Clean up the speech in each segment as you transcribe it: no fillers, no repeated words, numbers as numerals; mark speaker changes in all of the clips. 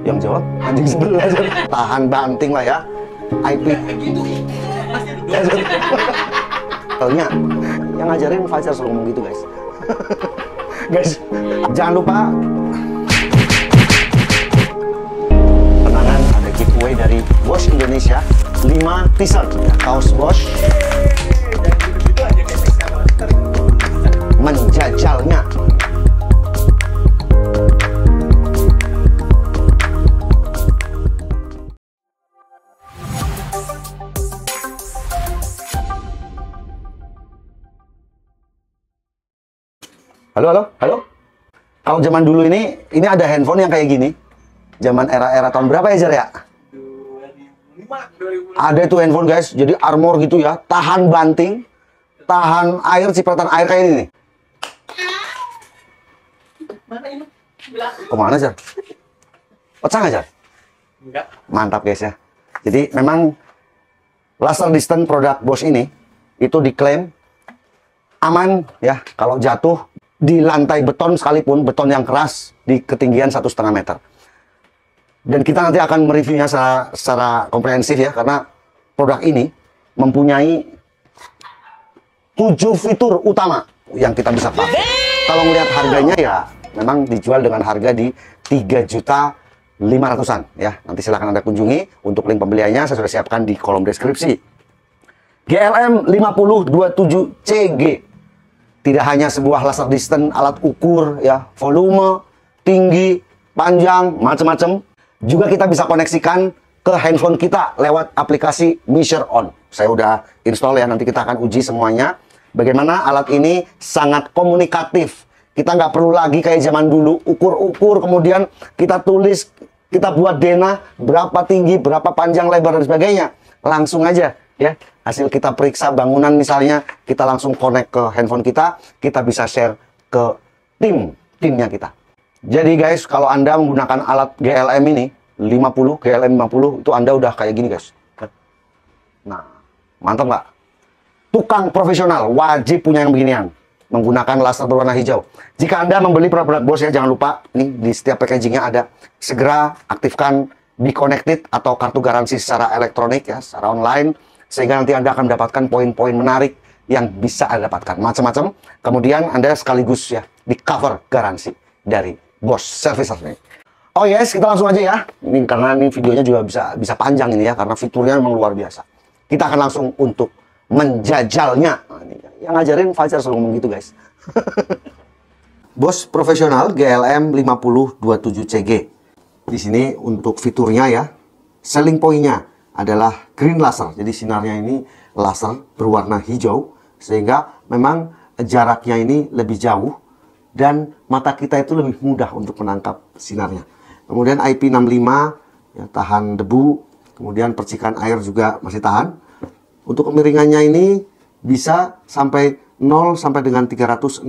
Speaker 1: Yang jawab anjing sebelah. Tahan banting lah ya. IP. Taunya yang ngajarin Fajar selalu ngomong gitu guys. Guys, jangan lupa tenangan ada giveaway dari Bosch Indonesia 5 t-shirt kaos Bosch. Menjajalnya. Halo. Kalau zaman dulu ini ada handphone yang kayak gini. Zaman era-era tahun berapa ya, Jar ya?
Speaker 2: 2005.
Speaker 1: Ada tuh handphone guys, jadi armor gitu ya, tahan banting, tahan air, cipratan air kayak ini nih.
Speaker 2: Mana ini?
Speaker 1: Kemana, Jar? Pecah nggak, Jar?
Speaker 2: Enggak.
Speaker 1: Mantap guys ya. Jadi memang laser distance produk Bosch ini itu diklaim aman ya kalau jatuh di lantai beton sekalipun, beton yang keras di ketinggian 1,5 meter. Dan kita nanti akan mereviewnya secara komprehensif ya, karena produk ini mempunyai 7 fitur utama yang kita bisa pakai. Kalau melihat harganya ya memang dijual dengan harga di 3.500.000-an ya. Nanti silahkan Anda kunjungi. Untuk link pembeliannya saya sudah siapkan di kolom deskripsi. GLM 5027CG tidak hanya sebuah laser distance alat ukur ya, volume, tinggi, panjang, macam-macam. Juga kita bisa koneksikan ke handphone kita lewat aplikasi Measure On. Saya udah install ya, nanti kita akan uji semuanya. Bagaimana alat ini sangat komunikatif. Kita nggak perlu lagi kayak zaman dulu, ukur-ukur, kemudian kita tulis, kita buat dena, berapa tinggi, berapa panjang, lebar, dan sebagainya. Langsung aja ya, hasil kita periksa bangunan misalnya, kita langsung connect ke handphone kita bisa share ke timnya kita. Jadi guys, kalau Anda menggunakan alat GLM ini, GLM 50, itu Anda udah kayak gini guys. Nah, mantap nggak? Tukang profesional wajib punya yang beginian, menggunakan laser berwarna hijau. Jika Anda membeli produk Bosch ya, jangan lupa, nih di setiap packagingnya ada, segera aktifkan Be Connected atau kartu garansi secara elektronik ya, secara online, sehingga nanti Anda akan mendapatkan poin-poin menarik yang bisa Anda dapatkan macam-macam. Kemudian Anda sekaligus ya di cover garansi dari Bosch Service ini. Oh yes, kita langsung aja ya. Ini karena ini videonya juga bisa panjang ini ya, karena fiturnya memang luar biasa. Kita akan langsung untuk menjajalnya. Nah, ini, yang ngajarin Fajar selalu ngomong gitu guys. Bosch Professional GLM 5027CG. Di sini untuk fiturnya ya, selling point-nya adalah green laser. Jadi sinarnya ini laser berwarna hijau, sehingga memang jaraknya ini lebih jauh dan mata kita itu lebih mudah untuk menangkap sinarnya. Kemudian IP65 ya, tahan debu, kemudian percikan air juga masih tahan. Untuk kemiringannya ini bisa sampai 0 sampai dengan 360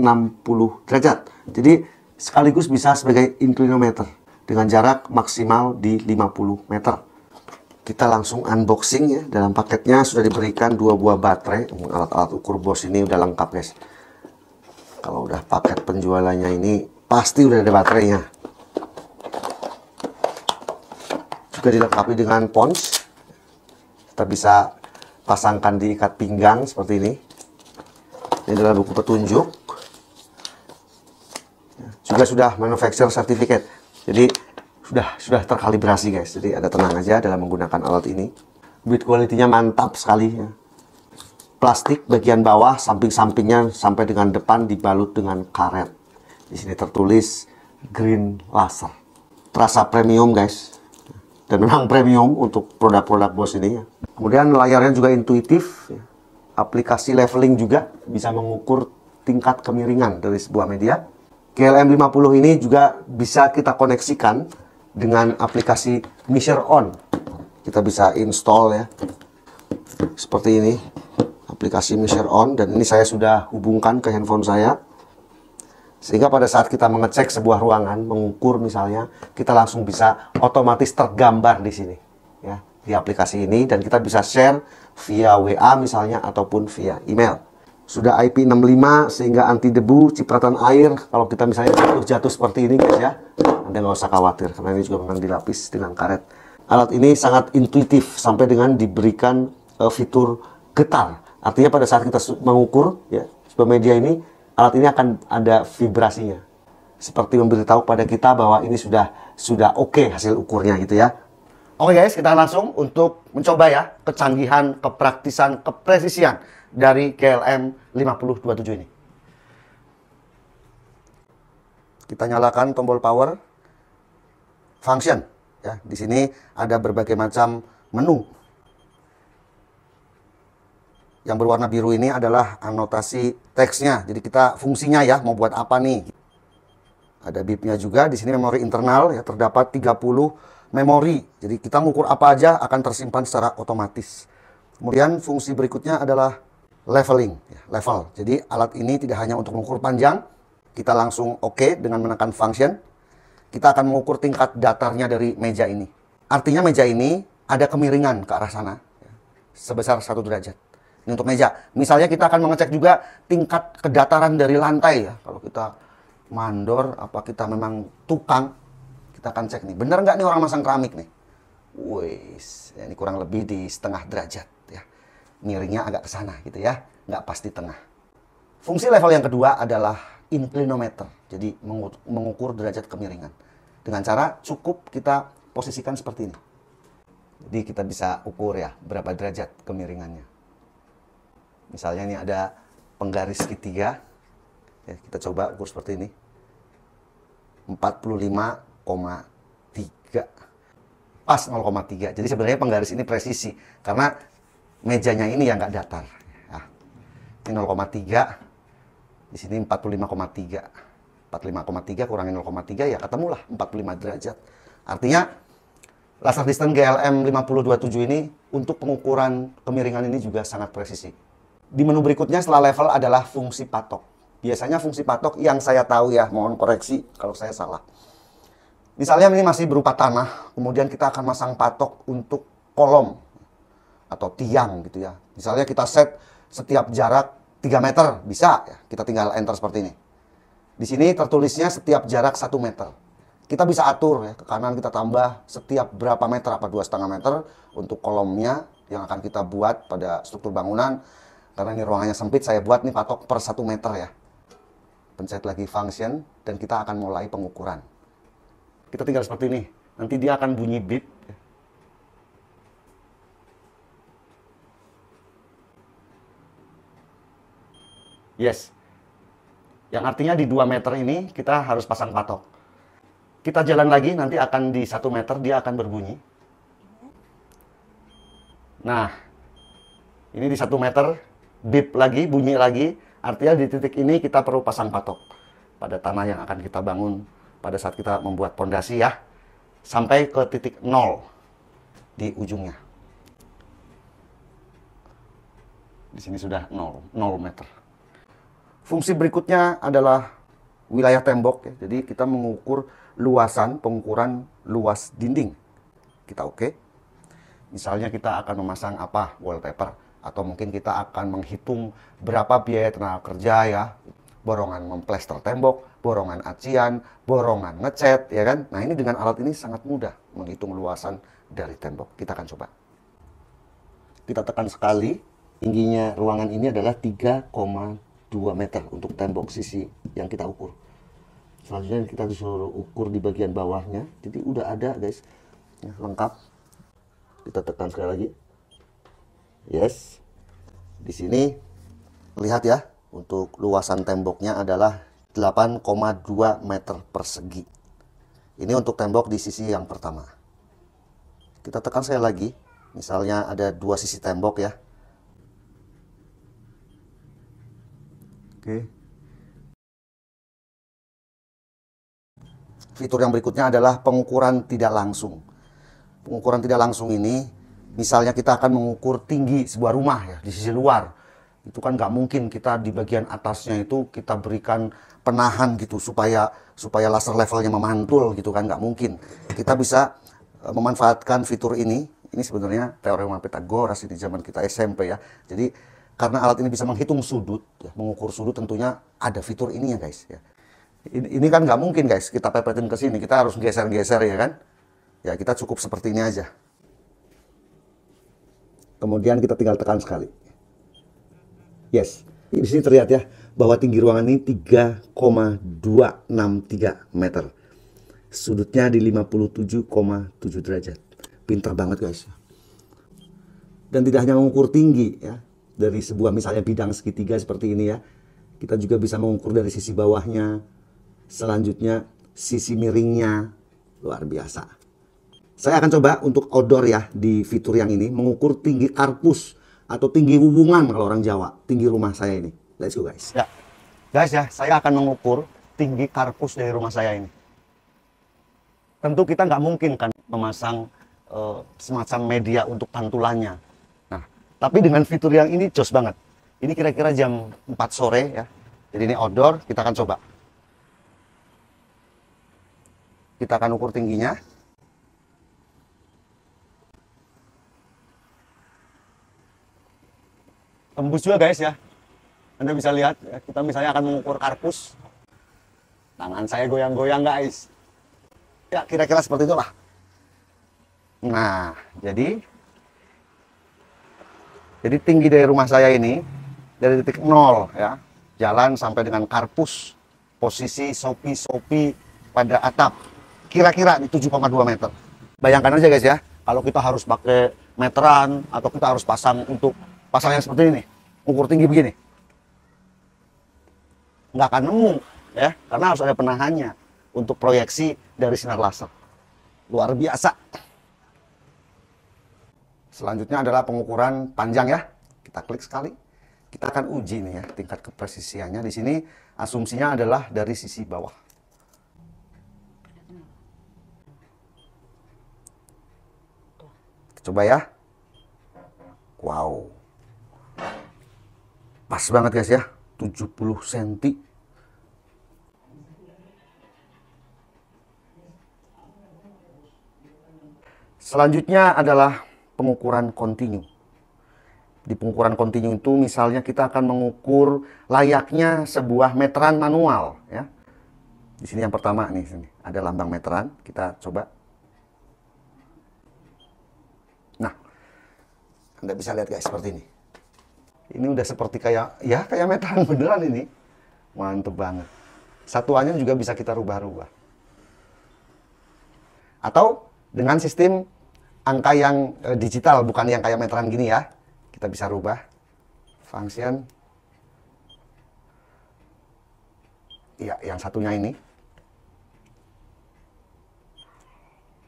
Speaker 1: derajat. Jadi sekaligus bisa sebagai inclinometer dengan jarak maksimal di 50 meter. Kita langsung unboxing ya. Dalam paketnya sudah diberikan 2 buah baterai. Alat-alat ukur Bosch ini udah lengkap guys. Kalau udah paket penjualannya ini pasti udah ada baterainya. Juga dilengkapi dengan pons. Kita bisa pasangkan di ikat pinggang seperti ini. Ini adalah buku petunjuk. Juga sudah manufacturer certificate. Jadi sudah terkalibrasi guys. Jadi ada tenang aja dalam menggunakan alat ini. Build quality-nya mantap sekali ya. Plastik bagian bawah, samping-sampingnya sampai dengan depan dibalut dengan karet. Di sini tertulis green laser. Terasa premium guys. Dan memang premium untuk produk-produk Bosch ini ya. Kemudian layarnya juga intuitif ya. Aplikasi leveling juga bisa mengukur tingkat kemiringan dari sebuah media. GLM 50 ini juga bisa kita koneksikan dengan aplikasi Measure On. Kita bisa install ya. Seperti ini. Aplikasi Measure On. Dan ini saya sudah hubungkan ke handphone saya. Sehingga pada saat kita mengecek sebuah ruangan, mengukur misalnya, kita langsung bisa otomatis tergambar di sini. Ya, di aplikasi ini. Dan kita bisa share via WA misalnya, ataupun via email. Sudah IP65 sehingga anti debu, cipratan air. Kalau kita misalnya jatuh seperti ini guys ya, Anda Anda nggak usah khawatir, karena ini juga memang dilapis dengan karet. Alat ini sangat intuitif sampai dengan diberikan fitur getar. Artinya pada saat kita mengukur ya sebuah media ini, alat ini akan ada vibrasinya. Seperti memberitahu pada kita bahwa ini sudah oke hasil ukurnya gitu ya. Oke guys, kita langsung untuk mencoba ya kecanggihan, kepraktisan, kepresisian dari GLM 5027 ini. Kita nyalakan tombol power, function. Ya, di sini ada berbagai macam menu. Yang berwarna biru ini adalah anotasi teksnya. Jadi kita fungsinya ya mau buat apa nih. Ada bipnya juga. Di sini memori internal ya terdapat 30 memori. Jadi kita mengukur apa aja akan tersimpan secara otomatis. Kemudian fungsi berikutnya adalah leveling, ya, level. Jadi alat ini tidak hanya untuk mengukur panjang, kita langsung oke dengan menekan function. Kita akan mengukur tingkat datarnya dari meja ini. Artinya meja ini ada kemiringan ke arah sana ya, sebesar 1 derajat. Ini untuk meja. Misalnya kita akan mengecek juga tingkat kedataran dari lantai ya. Kalau kita mandor, apa kita memang tukang, kita akan cek nih, bener nggak nih orang masang keramik nih? Wis, ya, ini kurang lebih di setengah derajat ya. Miringnya agak ke sana gitu ya, nggak pas di tengah. Fungsi level yang kedua adalah inclinometer, jadi mengukur derajat kemiringan. Dengan cara cukup kita posisikan seperti ini. Jadi kita bisa ukur ya berapa derajat kemiringannya. Misalnya ini ada penggaris segitiga, ya, kita coba ukur seperti ini. 45,3 pas 0,3. Jadi sebenarnya penggaris ini presisi karena mejanya ini yang nggak datar ya. Ini 0,3, di sini 45,3. 45,3 kurangin 0,3 ya ketemulah 45 derajat. Artinya laser distance GLM 5027 ini untuk pengukuran kemiringan ini juga sangat presisi. Di menu berikutnya setelah level adalah fungsi patok. Biasanya fungsi patok yang saya tahu ya, mohon koreksi kalau saya salah. Misalnya ini masih berupa tanah, kemudian kita akan masang patok untuk kolom atau tiang gitu ya. Misalnya kita set setiap jarak 3 meter, bisa ya. Kita tinggal enter seperti ini. Di sini tertulisnya setiap jarak 1 meter. Kita bisa atur ya, ke kanan kita tambah setiap berapa meter, apa 2,5 meter untuk kolomnya yang akan kita buat pada struktur bangunan. Karena ini ruangannya sempit, saya buat nih patok per 1 meter ya. Pencet lagi function dan kita akan mulai pengukuran. Kita tinggal seperti ini. Nanti dia akan bunyi beep. Yes. Yang artinya di 2 meter ini kita harus pasang patok. Kita jalan lagi, nanti akan di 1 meter dia akan berbunyi. Nah, ini di 1 meter, beep lagi, bunyi lagi. Artinya di titik ini kita perlu pasang patok pada tanah yang akan kita bangun pada saat kita membuat pondasi ya. Sampai ke titik 0 di ujungnya. Di sini sudah 0 meter. Fungsi berikutnya adalah wilayah tembok ya. Jadi kita mengukur luasan, pengukuran luas dinding. Kita oke. Misalnya kita akan memasang apa? Wallpaper. Atau mungkin kita akan menghitung berapa biaya tenaga kerja ya. Borongan memplester tembok, borongan acian, borongan ngecat ya kan. Nah ini dengan alat ini sangat mudah menghitung luasan dari tembok. Kita akan coba. Kita tekan sekali. Tingginya ruangan ini adalah 3,2 meter untuk tembok sisi yang kita ukur. Selanjutnya kita disuruh ukur di bagian bawahnya. Jadi udah ada guys, ya, lengkap. Kita tekan sekali lagi. Yes. Di sini lihat ya, untuk luasan temboknya adalah 8,2 meter persegi. Ini untuk tembok di sisi yang pertama. Kita tekan sekali lagi. Misalnya ada 2 sisi tembok ya. Oke. Fitur yang berikutnya adalah pengukuran tidak langsung. Pengukuran tidak langsung ini, misalnya kita akan mengukur tinggi sebuah rumah ya di sisi luar. Itu kan nggak mungkin kita di bagian atasnya itu kita berikan penahan gitu supaya laser levelnya memantul gitu kan, nggak mungkin. Kita bisa memanfaatkan fitur ini. Ini sebenarnya teorema Pythagoras di zaman kita SMP ya. Jadi karena alat ini bisa menghitung sudut, ya, mengukur sudut tentunya ada fitur ini ya guys. Ya. Ini kan nggak mungkin guys, kita pepetin ke sini, kita harus geser-geser ya kan. Ya kita cukup seperti ini aja. Kemudian kita tinggal tekan sekali. Yes, di sini terlihat ya bahwa tinggi ruangan ini 3,263 meter. Sudutnya di 57,7 derajat. Pinter banget guys. Dan tidak hanya mengukur tinggi ya, dari sebuah misalnya bidang segitiga seperti ini ya. Kita juga bisa mengukur dari sisi bawahnya. Selanjutnya sisi miringnya. Luar biasa. Saya akan coba untuk outdoor ya di fitur yang ini mengukur tinggi karpus atau tinggi hubungan kalau orang Jawa, tinggi rumah saya ini. Let's go guys. Ya. Guys ya, saya akan mengukur tinggi karpus dari rumah saya ini. Tentu kita nggak mungkin kan memasang semacam media untuk pantulannya. Nah, tapi dengan fitur yang ini jos banget. Ini kira-kira jam 4 sore ya. Jadi ini outdoor, kita akan coba. Kita akan ukur tingginya. Tembus juga guys ya. Anda bisa lihat, ya, kita misalnya akan mengukur karpus. Tangan saya goyang-goyang guys. Ya kira-kira seperti itulah. Nah, jadi tinggi dari rumah saya ini, dari titik 0 ya, jalan sampai dengan karpus, posisi sopi-sopi pada atap, kira-kira di 7,2 meter. Bayangkan aja guys ya, kalau kita harus pakai meteran, atau kita harus pasang yang seperti ini, ukur tinggi begini, nggak akan nemu ya, karena harus ada penahannya untuk proyeksi dari sinar laser. Luar biasa. Selanjutnya adalah pengukuran panjang ya. Kita klik sekali. Kita akan uji nih ya tingkat kepresisiannya. Di sini asumsinya adalah dari sisi bawah. Coba ya. Wow. Pas banget guys ya. 70 cm. Selanjutnya adalah pengukuran kontinu. Di pengukuran kontinu itu misalnya kita akan mengukur layaknya sebuah meteran manual ya. Di sini yang pertama nih, sini ada lambang meteran, kita coba. Nah, Anda bisa lihat guys seperti ini. Ini udah seperti kayak meteran beneran ini. Mantep banget. Satuannya juga bisa kita rubah-rubah. Atau dengan sistem angka yang digital, bukan yang kayak meteran gini ya. Kita bisa rubah function. Ya, yang satunya ini.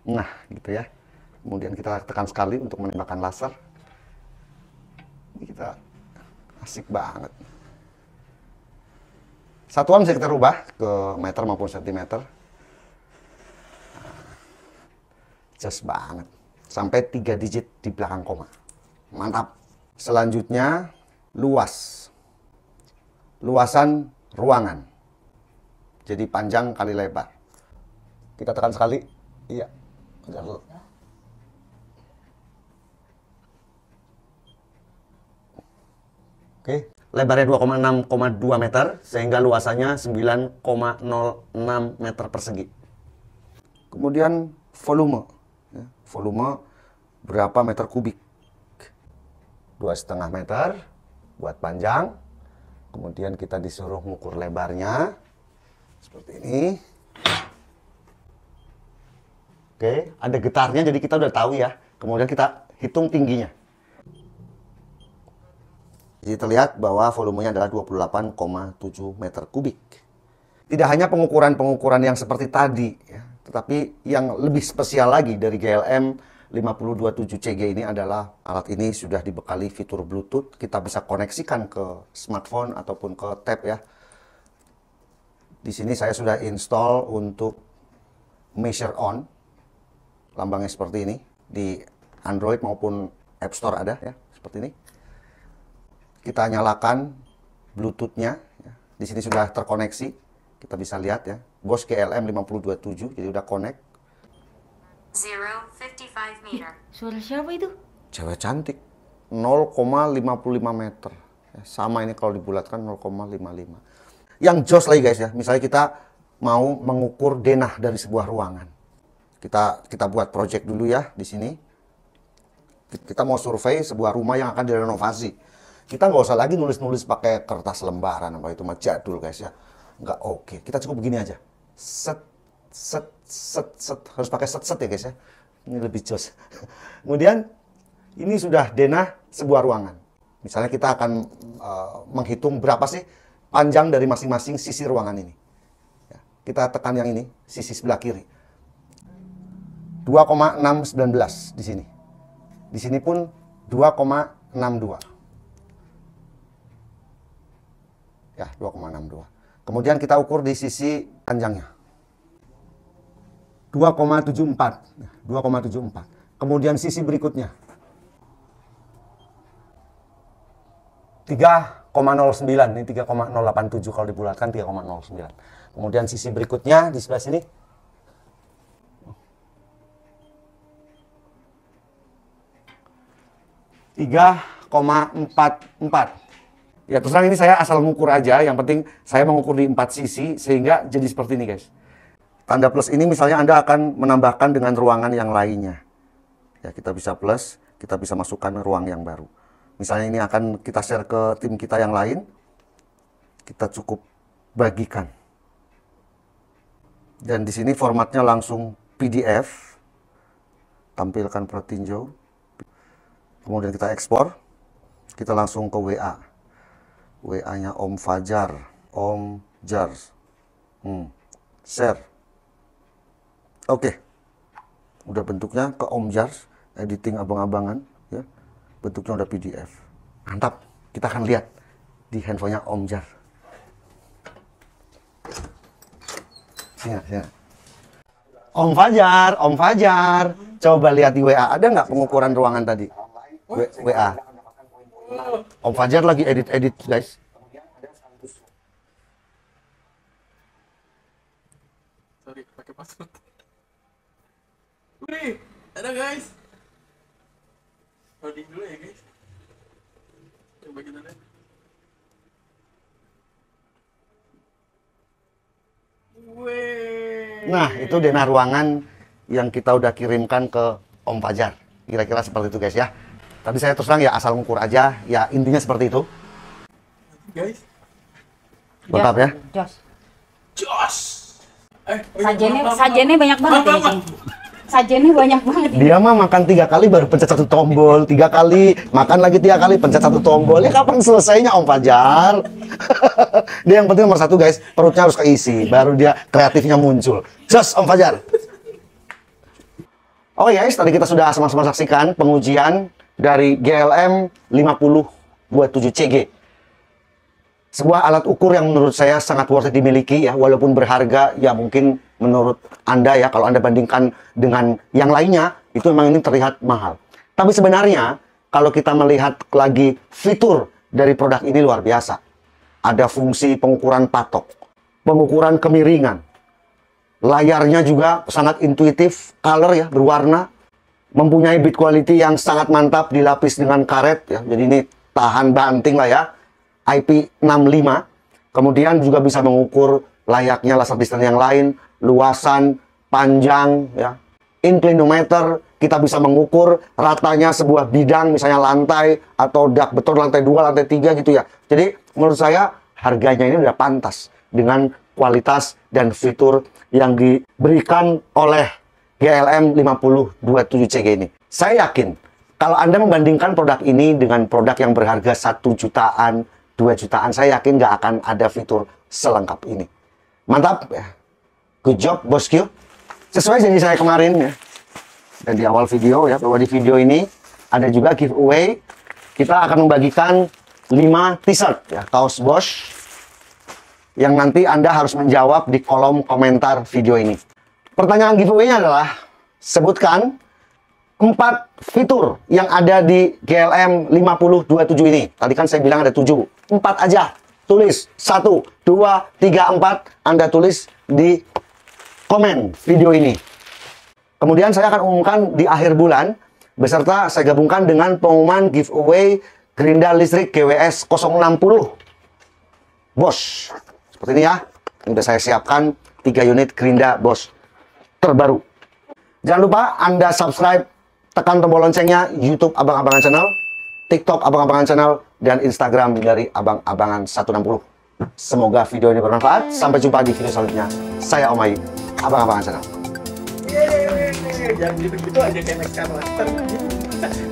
Speaker 1: Nah, gitu ya. Kemudian kita tekan sekali untuk menembakkan laser. Ini kita asik banget. Satuan bisa kita rubah ke meter maupun sentimeter. Just banget. Sampai 3 digit di belakang koma. Mantap. Selanjutnya, luasan ruangan. Jadi panjang kali lebar. Kita tekan sekali. Iya. Oke. Lebarnya 2,6,2 meter, sehingga luasannya 9,06 meter persegi. Kemudian volume. Ya, volume berapa meter kubik? 2,5 meter buat panjang. Kemudian kita disuruh mengukur lebarnya seperti ini. Oke, ada getarnya jadi kita udah tahu ya. Kemudian kita hitung tingginya. Jadi terlihat bahwa volumenya adalah 28,7 meter kubik. Tidak hanya pengukuran-pengukuran yang seperti tadi ya, tetapi yang lebih spesial lagi dari GLM 5027CG ini adalah alat ini sudah dibekali fitur Bluetooth. Kita bisa koneksikan ke smartphone ataupun ke tab ya. Di sini saya sudah install untuk Measure On. Lambangnya seperti ini. Di Android maupun App Store ada ya, seperti ini. Kita nyalakan Bluetooth-nya. Ya. Di sini sudah terkoneksi. Kita bisa lihat ya. Bosch GLM 5027, jadi udah connect.
Speaker 3: 0,55 meter.
Speaker 4: Suara siapa itu?
Speaker 1: Cewek cantik. 0,55 meter. Ya, sama ini kalau dibulatkan 0,55. Yang jos lagi guys ya. Misalnya kita mau mengukur denah dari sebuah ruangan. Kita buat project dulu ya di sini. Kita mau survei sebuah rumah yang akan direnovasi. Kita nggak usah lagi nulis-nulis pakai kertas lembaran, apa itu mah jadul guys ya. Nggak oke. Kita cukup begini aja. Set, set, set, set. Harus pakai set-set ya guys ya. Ini lebih jos. Kemudian ini sudah denah sebuah ruangan. Misalnya kita akan menghitung berapa sih panjang dari masing-masing sisi ruangan ini. Ya, kita tekan yang ini, sisi sebelah kiri. 2,619 di sini. Di sini pun 2,62. Ya, 2,62. Kemudian kita ukur di sisi panjangnya. 2,74. 2,74. Kemudian sisi berikutnya. 3,09. Ini 3,087 kalau dibulatkan 3,09. Kemudian sisi berikutnya di sebelah sini. Tiga 3,44. Ya terus terang ini saya asal mengukur aja, yang penting saya mengukur di 4 sisi sehingga jadi seperti ini guys. Tanda plus ini misalnya Anda akan menambahkan dengan ruangan yang lainnya. Ya kita bisa plus, kita bisa masukkan ruang yang baru. Misalnya ini akan kita share ke tim kita yang lain, kita cukup bagikan. Dan di sini formatnya langsung PDF, tampilkan protinjau. Kemudian kita ekspor, kita langsung ke WA. WA-nya Om Fajar, Om Jar. Share. Oke. Udah bentuknya ke Om Jar, editing abang-abangan. Ya. Bentuknya udah PDF. Mantap. Kita akan lihat di handphonenya Om Jar. Sini. Om Fajar. Coba lihat di WA. Ada nggak pengukuran ruangan tadi? WA. Om Fajar lagi edit guys.
Speaker 2: Sorry, pakai password. Wih, ada guys. Loading dulu ya guys. Coba kita lihat. Wih.
Speaker 1: Nah, itu denah ruangan yang kita udah kirimkan ke Om Fajar. Kira-kira seperti itu guys ya. Tadi saya terus terang ya asal mengukur aja, ya intinya seperti itu.
Speaker 2: Guys.
Speaker 1: Lengkap ya?
Speaker 2: Jos.
Speaker 3: Sajennya banyak banget ini. Sajennya banyak banget ini.
Speaker 1: Dia mah makan 3 kali baru pencet 1 tombol, 3 kali, makan lagi 3 kali, pencet 1 tombol. Ya kapan selesainya Om Fajar? Dia yang penting nomor 1 guys, perutnya harus keisi, baru dia kreatifnya muncul. Jos Om Fajar. Oke guys, tadi kita sudah sama-sama saksikan pengujian dari GLM 5027CG. Sebuah alat ukur yang menurut saya sangat worth it dimiliki ya, walaupun berharga ya mungkin menurut Anda ya, kalau Anda bandingkan dengan yang lainnya, itu memang ini terlihat mahal. Tapi sebenarnya, kalau kita melihat lagi fitur dari produk ini luar biasa. Ada fungsi pengukuran patok, pengukuran kemiringan. Layarnya juga sangat intuitif, color ya, berwarna. Mempunyai bit quality yang sangat mantap, dilapis dengan karet ya. Jadi ini tahan banting lah ya. IP65. Kemudian juga bisa mengukur layaknya laser distance yang lain, luasan, panjang ya. Inclinometer, kita bisa mengukur ratanya sebuah bidang, misalnya lantai atau dak beton lantai 2, lantai 3 gitu ya. Jadi menurut saya harganya ini udah pantas dengan kualitas dan fitur yang diberikan oleh GLM 5027CG ini. Saya yakin kalau Anda membandingkan produk ini dengan produk yang berharga 1 jutaan, 2 jutaan, saya yakin nggak akan ada fitur selengkap ini. Mantap ya. Good job bosku. Sesuai janji saya kemarin ya. Dan di awal video ya, bahwa di video ini ada juga giveaway. Kita akan membagikan 5 t-shirt ya, kaos Bosch yang nanti Anda harus menjawab di kolom komentar video ini. Pertanyaan giveaway-nya adalah sebutkan 4 fitur yang ada di GLM 5027 ini. Tadi kan saya bilang ada 7. 4 aja. Tulis 1, 2, 3, 4. Anda tulis di komen video ini. Kemudian saya akan umumkan di akhir bulan, beserta saya gabungkan dengan pengumuman giveaway gerinda listrik GWS 060 Bosch. Seperti ini ya. Ini sudah saya siapkan 3 unit Gerinda Boss terbaru. Jangan lupa Anda subscribe, tekan tombol loncengnya YouTube Abang-Abangan Channel, TikTok Abang-Abangan Channel, dan Instagram dari Abang-Abangan 160. Semoga video ini bermanfaat. Sampai jumpa di video selanjutnya. Saya Om Ayu, Abang-Abangan Channel.
Speaker 2: Yeay, jangan gitu-gitu aja kayak Max Master.